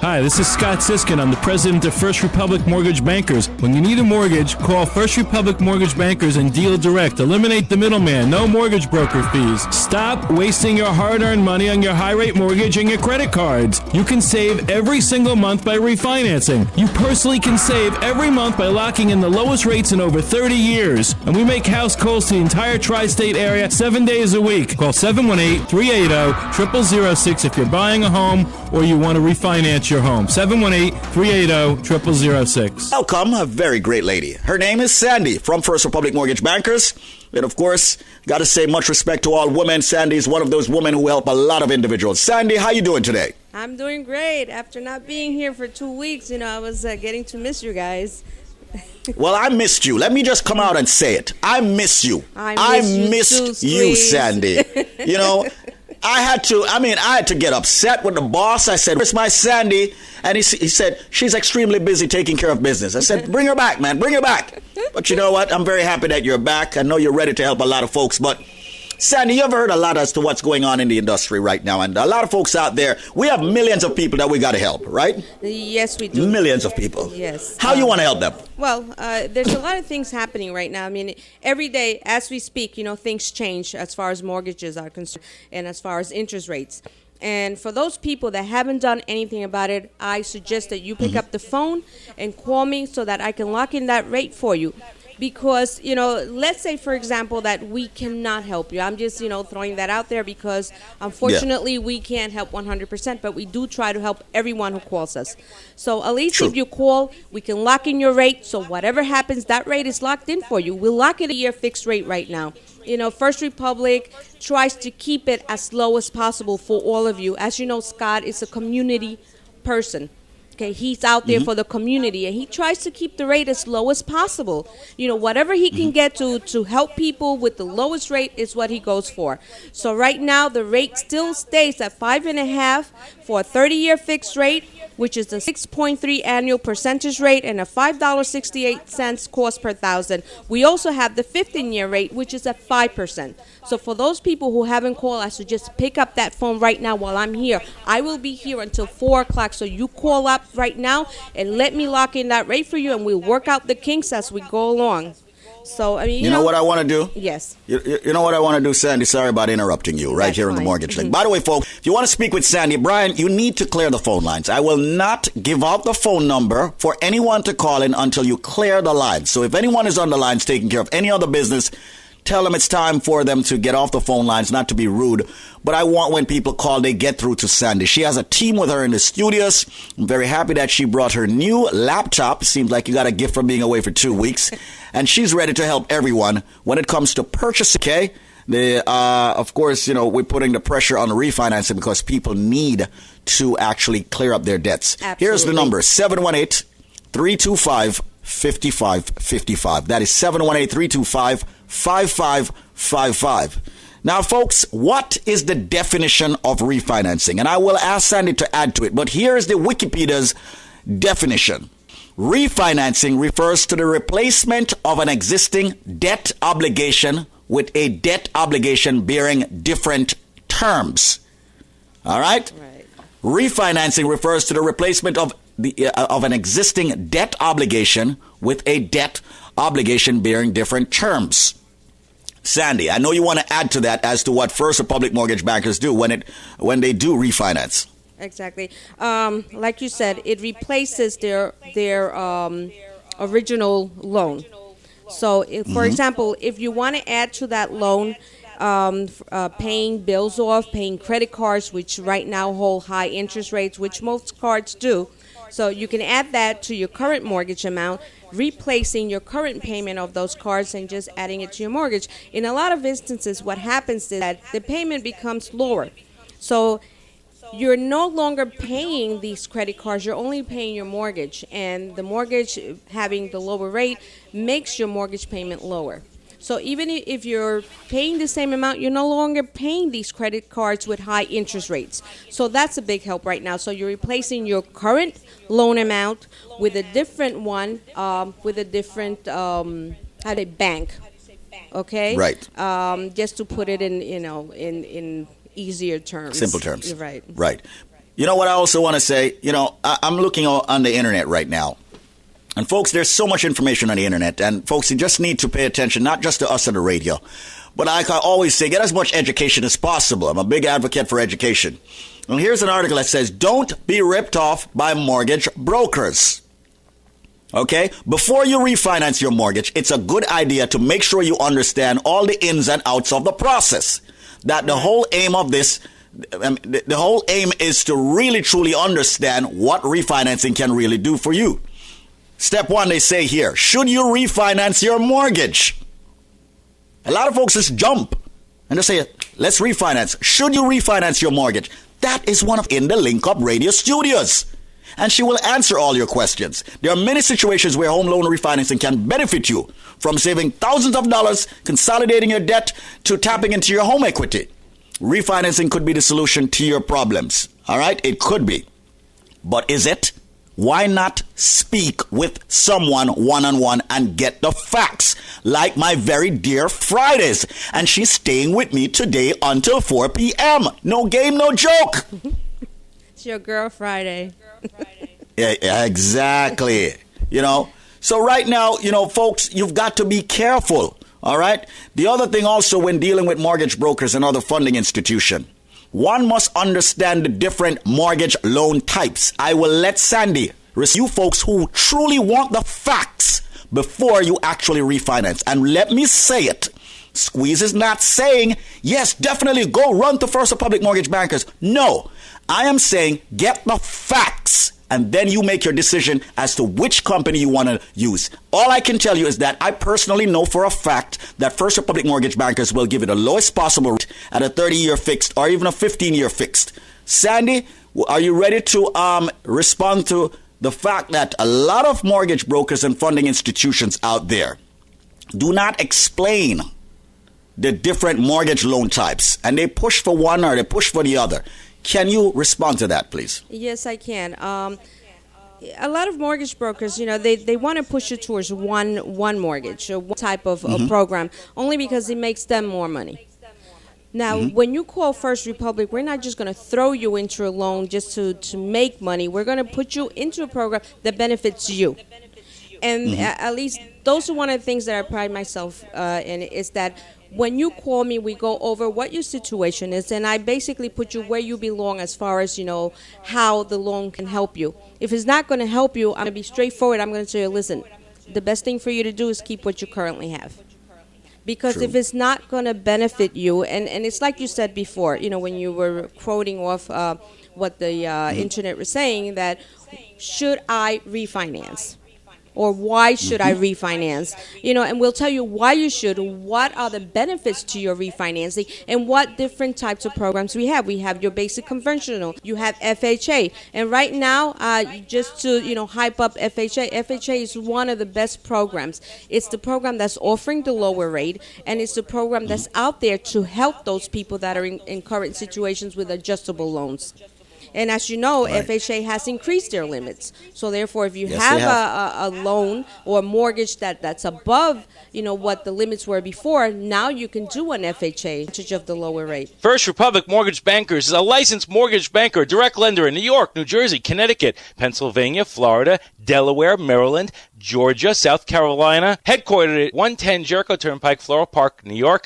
Hi, this is Scott Siskin. I'm the president of First Republic Mortgage Bankers. When you need a mortgage, call First Republic Mortgage Bankers and deal direct. Eliminate the middleman. No mortgage broker fees. Stop wasting your hard-earned money on your high-rate mortgage and your credit cards. You can save every single month by refinancing. You personally can save every month by locking in the lowest rates in over 30 years. And we make house calls to the entire tri-state area 7 days a week. Call 718-380-0006 if you're buying a home or you want to refinance your home. 718-380-0006. Welcome, a very great lady. Her name is Sandy from First Republic Mortgage Bankers. And of course, got to say much respect to all women. Sandy is one of those women who help a lot of individuals. Sandy, how you doing today? I'm doing great. After not being here for 2 weeks, I was getting to miss you guys. Well, I missed you. Let me just come out and say it. I miss you. I missed you, Sandy. I had to get upset with the boss. I said, where's my Sandy? And he said, she's extremely busy taking care of business. I said, bring her back, man, bring her back. But you know what? I'm very happy that you're back. I know you're ready to help a lot of folks. But Sandy, you ever heard a lot as to what's going on in the industry right now? And a lot of folks out there, we have millions of people that we got to help, right? Yes, we do. Millions of people. Yes. How you want to help them? Well, there's a lot of things happening right now. I mean, every day as we speak, things change as far as mortgages are concerned and as far as interest rates. And for those people that haven't done anything about it, I suggest that you pick up the phone and call me so that I can lock in that rate for you. Because, let's say, for example, that we cannot help you. I'm just, throwing that out there because, unfortunately, we can't help 100%, but we do try to help everyone who calls us. So at least if you call, we can lock in your rate. So whatever happens, that rate is locked in for you. We'll lock it a year fixed rate right now. First Republic tries to keep it as low as possible for all of you. As you know, Scott is a community person. Okay, he's out there for the community, and he tries to keep the rate as low as possible. Whatever he can get to help people with the lowest rate is what he goes for. So right now, the rate still stays at 5.5 for a 30-year fixed rate, which is a 6.3 annual percentage rate and a $5.68 cost per thousand. We also have the 15-year rate, which is at 5%. So for those people who haven't called, I suggest pick up that phone right now while I'm here. I will be here until 4 o'clock, so you call up right now and let me lock in that rate for you, and we'll work out the kinks as we go along. So, you know what I want to do? Yes. You know what I want to do, Sandy? Sorry about interrupting you right here on the Mortgage Link. By the way, folks, if you want to speak with Sandy, Brian, you need to clear the phone lines. I will not give out the phone number for anyone to call in until you clear the lines. So if anyone is on the lines taking care of any other business, tell them it's time for them to get off the phone lines, not to be rude. But I want when people call, they get through to Sandy. She has a team with her in the studios. I'm very happy that she brought her new laptop. Seems like you got a gift from being away for 2 weeks. And she's ready to help everyone when it comes to purchasing. Okay? Of course, we're putting the pressure on the refinancing because people need to actually clear up their debts. Absolutely. Here's the number, 718-325-5555. That is 718-325-5555. Now, folks, what is the definition of refinancing? And I will ask Sandy to add to it, but here is the Wikipedia's definition. Refinancing refers to the replacement of an existing debt obligation with a debt obligation bearing different terms. All right? Right. Refinancing refers to the replacement of an existing debt obligation with a debt obligation bearing different terms. Sandy, I know you want to add to that as to what First Republic Mortgage Bankers do when they do refinance. Exactly. Like you said, it replaces their original loan. So, for example, if you want to add to that loan, paying bills off, paying credit cards, which right now hold high interest rates, which most cards do. So you can add that to your current mortgage amount, replacing your current payment of those cards and just adding it to your mortgage. In a lot of instances, what happens is that the payment becomes lower. So you're no longer paying these credit cards, you're only paying your mortgage. And the mortgage, having the lower rate, makes your mortgage payment lower. So even if you're paying the same amount, you're no longer paying these credit cards with high interest rates. So that's a big help right now. So you're replacing your current loan amount with a different one, with a different bank. Okay? Right. Just to put it in, in easier terms. Simple terms. You're right. Right. You know what I also want to say? You know, I'm looking on the internet right now. And folks, there's so much information on the internet. And folks, you just need to pay attention, not just to us on the radio. But like I always say, get as much education as possible. I'm a big advocate for education. And here's an article that says, don't be ripped off by mortgage brokers. Okay? Before you refinance your mortgage, it's a good idea to make sure you understand all the ins and outs of the process. That the whole aim of this, the whole aim is to really truly understand what refinancing can really do for you. Step one, they say here, should you refinance your mortgage? A lot of folks just jump and they say, let's refinance. Should you refinance your mortgage? That is one of in the Link Up Radio studios. And she will answer all your questions. There are many situations where home loan refinancing can benefit you, from saving thousands of dollars, consolidating your debt, to tapping into your home equity. Refinancing could be the solution to your problems. All right? It could be. But is it? Why not speak with someone one-on-one and get the facts, like my very dear Fridays? And she's staying with me today until 4 p.m. No game, no joke. It's your girl Friday. Yeah, exactly. You know, so right now, you know, folks, you've got to be careful. All right. The other thing also, when dealing with mortgage brokers and other funding institutions, one must understand the different mortgage loan types. I will let Sandy, you folks who truly want the facts before you actually refinance. And let me say it. Squeeze is not saying, yes, definitely go run to First Republic Mortgage Bankers. No, I am saying get the facts. And then you make your decision as to which company you want to use. All I can tell you is that I personally know for a fact that First Republic Mortgage Bankers will give you the lowest possible rate at a 30-year fixed or even a 15-year fixed. Sandy, are you ready to respond to the fact that a lot of mortgage brokers and funding institutions out there do not explain the different mortgage loan types, and they push for one or they push for the other? Can you respond to that, please? Yes, I can. A lot of mortgage brokers, you know, they want to push you towards one mortgage or one type of program, only because it makes them more money. Now, when you call First Republic, we're not just going to throw you into a loan just to make money. We're going to put you into a program that benefits you. And at least those are one of the things that I pride myself in, is that when you call me, we go over what your situation is, and I basically put you where you belong as far as, you know, how the loan can help you. If it's not going to help you, I'm going to be straightforward. I'm going to say, listen, the best thing for you to do is keep what you currently have. Because if it's not going to benefit you, and it's like you said before, you know, when you were quoting off what the internet was saying, that should I refinance? Or why should I refinance? You know, and we'll tell you why you should, what are the benefits to your refinancing, and what different types of programs we have. We have your basic conventional, you have FHA. And right now, just to, you know, hype up FHA, FHA is one of the best programs. It's the program that's offering the lower rate, and it's the program that's out there to help those people that are in current situations with adjustable loans. And as you know, FHA has increased their limits. So therefore, if you have a loan or a mortgage that's above, you know, what the limits were before, now you can do an FHA of the lower rate. First Republic Mortgage Bankers is a licensed mortgage banker, direct lender in New York, New Jersey, Connecticut, Pennsylvania, Florida, Delaware, Maryland, Georgia, South Carolina, headquartered at 110 Jericho Turnpike, Floral Park, New York.